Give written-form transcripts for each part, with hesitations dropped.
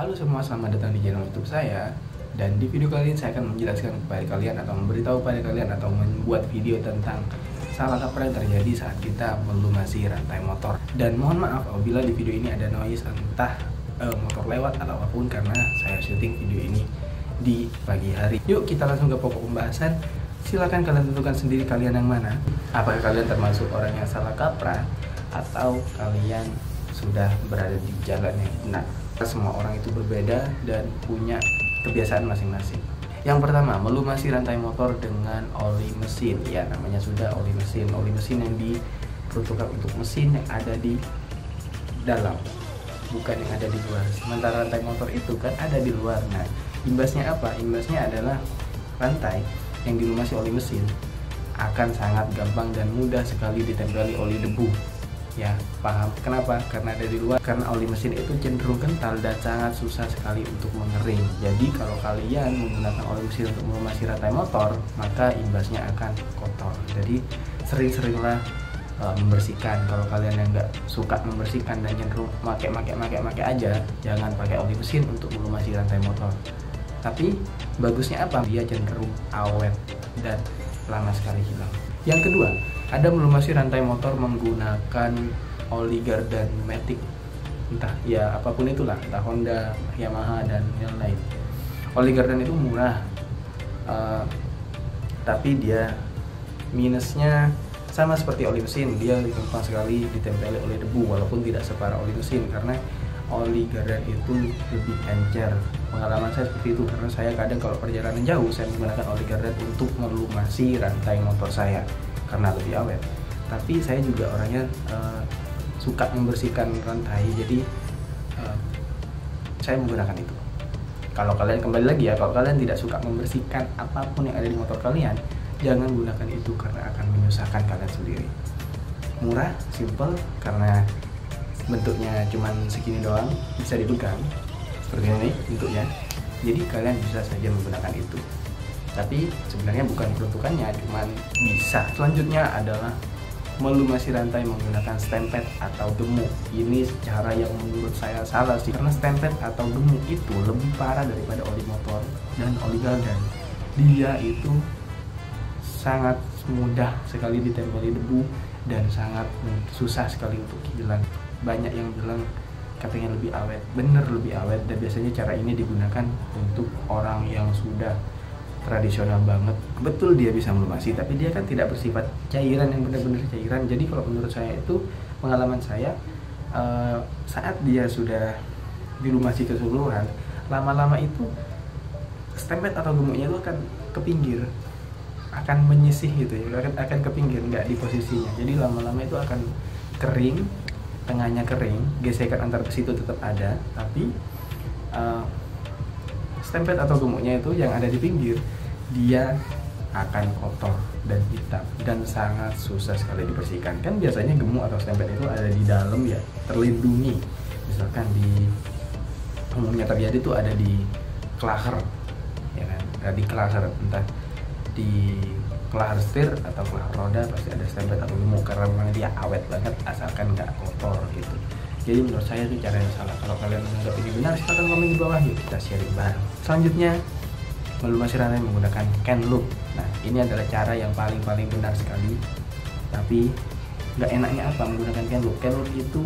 Halo semua, selamat datang di channel YouTube saya. Dan di video kali ini saya akan menjelaskan kepada kalian atau memberitahu pada kalian atau membuat video tentang salah kaprah yang terjadi saat kita melumasi rantai motor. Dan mohon maaf apabila di video ini ada noise entah motor lewat atau apapun, karena saya syuting video ini di pagi hari. Yuk kita langsung ke pokok pembahasan. Silakan kalian tentukan sendiri kalian yang mana. Apakah kalian termasuk orang yang salah kaprah atau kalian sudah berada di jalan yang benar? Semua orang itu berbeda dan punya kebiasaan masing-masing. Yang pertama, melumasi rantai motor dengan oli mesin. Ya, namanya sudah oli mesin. Oli mesin yang diperuntukkan untuk mesin yang ada di dalam, bukan yang ada di luar. Sementara rantai motor itu kan ada di luar. Nah, imbasnya apa? Imbasnya adalah rantai yang dilumasi oli mesin akan sangat gampang dan mudah sekali ditempeli oli debu. Ya, paham kenapa? Karena ada di luar. Karena oli mesin itu cenderung kental dan sangat susah sekali untuk mengering. Jadi kalau kalian menggunakan oli mesin untuk melumasi rantai motor, maka imbasnya akan kotor. Jadi sering-seringlah membersihkan. Kalau kalian yang nggak suka membersihkan dan cenderung pakai aja, jangan pakai oli mesin untuk melumasi rantai motor. Tapi bagusnya apa? Dia cenderung awet dan lama sekali hilang. Yang kedua, ada melumasi rantai motor menggunakan oli gardan Matic, entah ya apapun itulah, entah Honda, Yamaha dan yang lain. Oli gardan itu murah, tapi dia minusnya sama seperti oli mesin, dia gampang sekali ditempeli oleh debu walaupun tidak separah oli mesin, karena oli gardan itu lebih encer. Pengalaman saya seperti itu, karena saya kadang kalau perjalanan jauh saya menggunakan oli gardan untuk melumasi rantai motor saya karena lebih awet. Tapi saya juga orangnya suka membersihkan rantai, jadi saya menggunakan itu. Kalau kalian, kembali lagi ya, kalau kalian tidak suka membersihkan apapun yang ada di motor kalian, jangan gunakan itu karena akan menyusahkan kalian sendiri. Murah, simple, karena bentuknya cuman segini doang, bisa dipegang seperti ini bentuknya. Jadi kalian bisa saja menggunakan itu. Tapi sebenarnya bukan peruntukannya, cuman bisa. Selanjutnya adalah melumasi rantai menggunakan stempet atau gemuk. Ini cara yang menurut saya salah sih, karena stempet atau gemuk itu lebih parah daripada oli motor dan oli gardan. Dia itu sangat mudah sekali ditempeli debu dan sangat susah sekali untuk hilang. Banyak yang bilang katanya lebih awet, bener lebih awet, dan biasanya cara ini digunakan untuk orang yang sudah tradisional banget. Betul dia bisa melumasi, tapi dia kan tidak bersifat cairan yang benar-benar cairan. Jadi kalau menurut saya itu, pengalaman saya, saat dia sudah dilumasi keseluruhan, lama-lama itu stempet atau gemuknya itu akan ke pinggir, akan menyisih gitu ya, akan ke pinggir, nggak di posisinya. Jadi lama-lama itu akan kering, tengahnya kering, gesekan antar besi itu tetap ada, tapi stempet atau gemuknya itu yang ada di pinggir, dia akan kotor dan hitam dan sangat susah sekali dibersihkan. Kan biasanya gemuk atau stempet itu ada di dalam ya, terlindungi. Misalkan di umumnya terjadi itu ada di klaher, ya kan? Ada di klaher, entah di klaher setir atau klaher roda, pasti ada stempet atau gemuk karena memang dia awet banget asalkan nggak kotor gitu. Jadi menurut saya itu cara yang salah. Kalau kalian menganggap ini benar, silahkan komen di bawah, yuk kita sharing bareng. Selanjutnya, melumasi rantai menggunakan can loop. Nah, ini adalah cara yang paling benar sekali. Tapi nggak enaknya apa menggunakan can loop? Can loop itu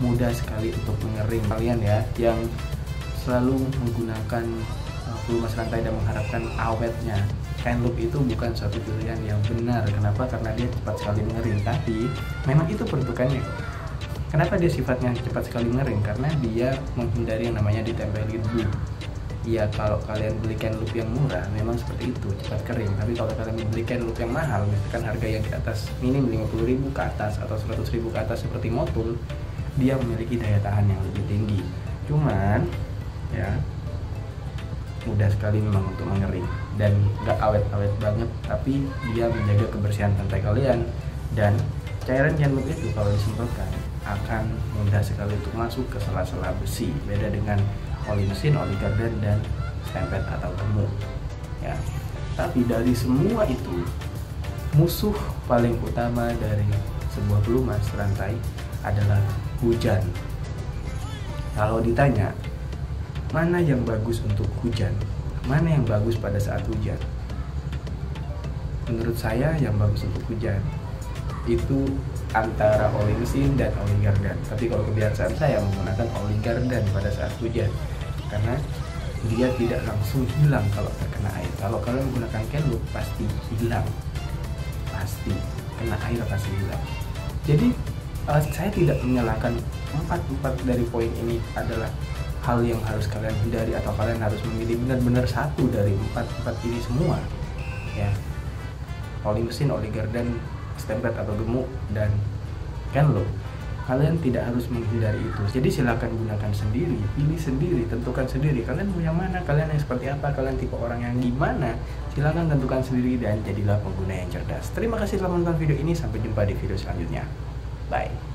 mudah sekali untuk mengering. Kalian ya yang selalu menggunakan pelumas rantai dan mengharapkan awetnya, can loop itu bukan suatu pilihan yang benar. Kenapa? Karena dia cepat sekali mengering. Tapi memang itu peruntukannya. Kenapa dia sifatnya cepat sekali mengering? Karena dia menghindari yang namanya ditempeli debu. Ya, kalau kalian beli can loop yang murah memang seperti itu, cepat kering. Tapi kalau kalian beli can loop yang mahal, misalkan harga yang di atas minim 50.000 ke atas atau 100.000 ke atas seperti Motul, dia memiliki daya tahan yang lebih tinggi. Cuman ya mudah sekali memang untuk mengering dan nggak awet-awet banget, tapi dia menjaga kebersihan rantai kalian. Dan cairan can loop itu kalau disemprotkan akan mudah sekali untuk masuk ke sela-sela besi. Beda dengan oli mesin, oli gardan, dan stempet atau gemuk ya. Tapi dari semua itu, musuh paling utama dari sebuah pelumas rantai adalah hujan. Kalau ditanya mana yang bagus untuk hujan, mana yang bagus pada saat hujan. Menurut saya yang bagus untuk hujan itu antara oli mesin dan oli gardan. Tapi kalau kebiasaan saya menggunakan oli gardan pada saat hujan, karena dia tidak langsung hilang kalau terkena air. Kalau kalian menggunakan Kenwood pasti hilang, pasti kena air pasti hilang. Jadi saya tidak menyalahkan empat dari poin ini adalah hal yang harus kalian hindari, atau kalian harus memilih benar-benar satu dari empat ini semua ya. Oli mesin, oli gardan, stempet atau gemuk, dan Kenwood. Kalian tidak harus menghindari itu. Jadi silakan gunakan sendiri, pilih sendiri, tentukan sendiri. Kalian mau yang mana, kalian yang seperti apa, kalian tipe orang yang gimana. Silakan tentukan sendiri dan jadilah pengguna yang cerdas. Terima kasih telah menonton video ini. Sampai jumpa di video selanjutnya. Bye.